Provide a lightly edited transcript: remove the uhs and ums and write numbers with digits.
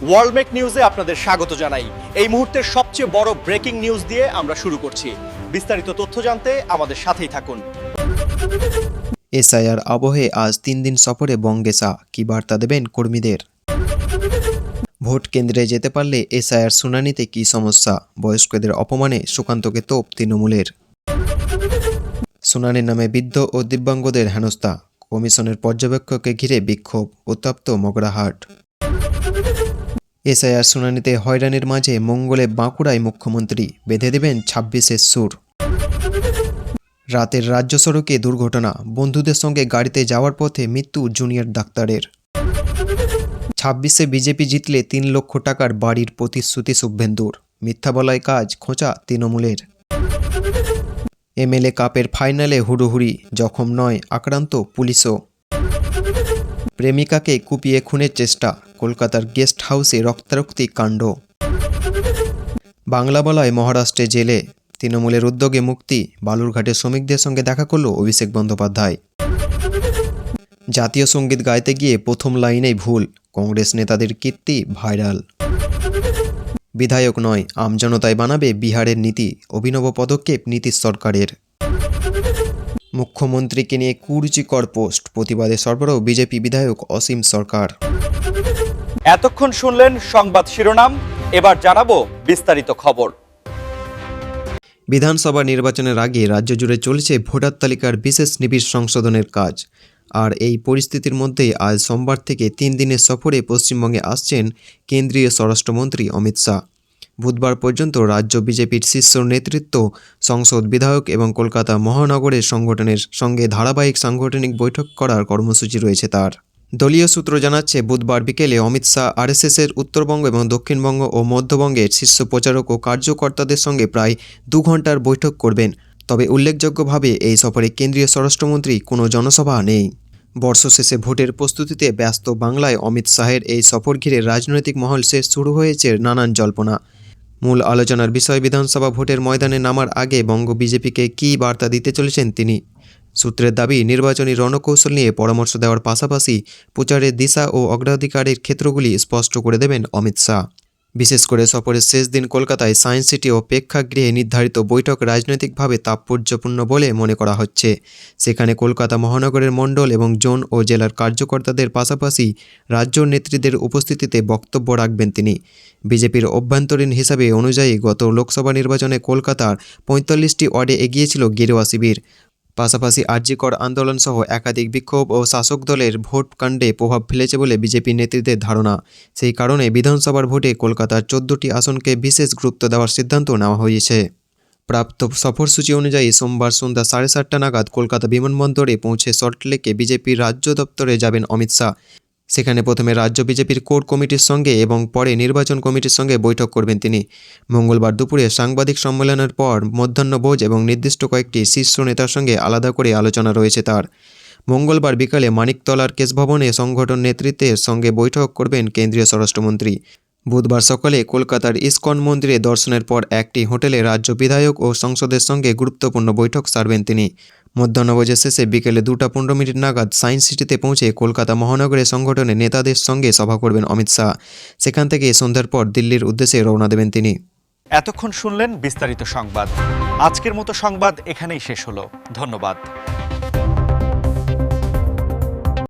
ওয়ার্ল্ডমেক নিউজে আপনাদের স্বাগত জানাই। এই মুহূর্তের সবচেয়ে বড় ব্রেকিং নিউজ দিয়ে আমরা শুরু করছি। বিস্তারিত তথ্য জানতে আমাদের সাথেই থাকুন। এসআইআর আবহে আজ 3 দিন সফরে বঙ্গেসা, কি বার্তা দেবেন কর্মীদের? ভোট কেন্দ্রে যেতে পারলে এসআইআর শুনানিতে কি সমস্যা? বয়স্কদের অপমানে সুকান্তকে তোপ তৃণমূলের। শুনানির নামে বৃদ্ধ ও দিব্যাঙ্গদের হেনস্থা, কমিশনের পর্যবেক্ষককে ঘিরে বিক্ষোভ, উত্তপ্ত মগরাহাট। এসআইআর শুনানিতে হয়রানির মাঝে মঙ্গলে বাঁকুড়ায় মুখ্যমন্ত্রী, বেঁধে দেবেন 26-এর সুর। রাতের রাজ্য সড়কে দুর্ঘটনা, বন্ধুদের সঙ্গে গাড়িতে যাওয়ার পথে মৃত্যু জুনিয়র ডাক্তারের। 26-এ বিজেপি জিতলে 3 লক্ষ টাকার বাড়ির প্রতিশ্রুতি শুভেন্দুর, মিথ্যা বলায় কাজ খোঁচা তৃণমূলের। এমএলএ কাপের ফাইনালে হুড়োহুড়ি, জখম নয় আক্রান্ত পুলিশও। প্রেমিকাকে কুপিয়ে খুনের চেষ্টা, কলকাতার গেস্ট হাউসে রক্তারক্তি কাণ্ড। বাংলা বলায় মহারাষ্ট্রে জেলে, তৃণমূলের উদ্যোগে মুক্তি, বালুরঘাটের শ্রমিকদের সঙ্গে দেখা করল অভিষেক বন্দ্যোপাধ্যায়। জাতীয় সঙ্গীত গাইতে গিয়ে প্রথম লাইনেই ভুল, কংগ্রেস নেতাদের কীর্তি ভাইরাল। বিধায়ক নয় আমজনতায় বানাবে বিহারের নীতি, অভিনব পদক্ষেপ নীতিশ সরকারের। মুখ্যমন্ত্রীকে নিয়ে কুরুচিকর পোস্ট, প্রতিবাদে সরবরাহ বিজেপি বিধায়ক অসীম সরকার। এতক্ষণ শুনলেন সংবাদ শিরোনাম, এবার জানাবো বিস্তারিত খবর। বিধানসভা নির্বাচনের আগে রাজ্য জুড়ে চলছে ভোটার তালিকার বিশেষ নিবিড় সংশোধনের কাজ। আর এই পরিস্থিতির মধ্যেই আজ সোমবার থেকে 3 দিনের সফরে পশ্চিমবঙ্গে আসছেন কেন্দ্রীয় স্বরাষ্ট্রমন্ত্রী অমিত শাহ। বুধবার পর্যন্ত রাজ্য বিজেপির শীর্ষ নেতৃত্ব, সংসদ, বিধায়ক এবং কলকাতা মহানগরের সংগঠনের সঙ্গে ধারাবাহিক সাংগঠনিক বৈঠক করার কর্মসূচি রয়েছে তার। দলীয় সূত্র জানাচ্ছে, বুধবার বিকেলে অমিত শাহ আরএসএসের উত্তরবঙ্গ এবং দক্ষিণবঙ্গ ও মধ্যবঙ্গের শীর্ষ প্রচারক ও কার্যকর্তাদের সঙ্গে প্রায় 2 ঘন্টার বৈঠক করবেন। তবে উল্লেখযোগ্যভাবে এই সফরে কেন্দ্রীয় স্বরাষ্ট্রমন্ত্রী কোনো জনসভা নেই। বর্ষশেষে ভোটের প্রস্তুতিতে ব্যস্ত বাংলায় অমিত শাহের এই সফর ঘিরে রাজনৈতিক মহল শেষ শুরু হয়েছে নানান জল্পনা। মূল আলোচনার বিষয় বিধানসভা ভোটের ময়দানে নামার আগে বঙ্গ বিজেপিকে কী বার্তা দিতে চলেছেন তিনি। সূত্রের দাবি, নির্বাচনী রণকৌশল নিয়ে পরামর্শ দেওয়ার পাশাপাশি প্রচারের দিশা ও অগ্রাধিকারের ক্ষেত্রগুলি স্পষ্ট করে দেবেন অমিত শাহ। বিশেষ করে সফরের শেষ দিন কলকাতায় সায়েন্স সিটি ও প্রেক্ষাগৃহে নির্ধারিত বৈঠক রাজনৈতিকভাবে তাৎপর্যপূর্ণ বলে মনে করা হচ্ছে। সেখানে কলকাতা মহানগরের মণ্ডল এবং জোন ও জেলার কার্যকর্তাদের পাশাপাশি রাজ্য নেতৃত্বের উপস্থিতিতে বক্তব্য রাখবেন তিনি। বিজেপির অভ্যন্তরীণ হিসাবে অনুযায়ী গত লোকসভা নির্বাচনে কলকাতার 45টি ওয়ার্ডে এগিয়েছিল গেরুয়া শিবির। পাশাপাশি আরজিকর আন্দোলনসহ একাধিক বিক্ষোভ ও শাসক দলের ভোট কাণ্ডে প্রভাব ফেলেছে বলে বিজেপি নেতৃত্বের ধারণা। সেই কারণে বিধানসভার ভোটে কলকাতার 14টি আসনকে বিশেষ গুরুত্ব দেওয়ার সিদ্ধান্ত নেওয়া হয়েছে। প্রাপ্ত সফরসূচি অনুযায়ী সোমবার সন্ধ্যা 7:30 নাগাদ কলকাতা বিমানবন্দরে পৌঁছে সল্টলেকে বিজেপির রাজ্য দপ্তরে যাবেন অমিত শাহ। সেখানে প্রথমে রাজ্য বিজেপির কোর কমিটির সঙ্গে এবং পরে নির্বাচন কমিটির সঙ্গে বৈঠক করবেন তিনি। মঙ্গলবার দুপুরে সাংবাদিক সম্মেলনের পর মধ্যাহ্নভোজ এবং নির্দিষ্ট কয়েকটি শীর্ষ নেতার সঙ্গে আলাদা করে আলোচনা রয়েছে তার। মঙ্গলবার বিকালে মানিকতলার কেশভবনে সংগঠন নেতৃত্বের সঙ্গে বৈঠক করবেন কেন্দ্রীয় স্বরাষ্ট্রমন্ত্রী। বুধবার সকালে কলকাতার ইস্কন মন্দিরে দর্শনের পর একটি হোটেলে রাজ্য বিধায়ক ও সংসদের সঙ্গে গুরুত্বপূর্ণ বৈঠক সারবেন তিনি। মধ্যাহ্নভোজের শেষে বিকেলে 2:15 নাগাদ সায়েন্স সিটিতে পৌঁছে কলকাতা মহানগরের সংগঠনের নেতাদের সঙ্গে সভা করবেন অমিত শাহ। সেখান থেকে সন্ধ্যার পর দিল্লির উদ্দেশ্যে রওনা দেবেন তিনি। এতক্ষণ শুনলেন বিস্তারিত সংবাদ। আজকের মতো সংবাদ এখানেই শেষ হলো। ধন্যবাদ।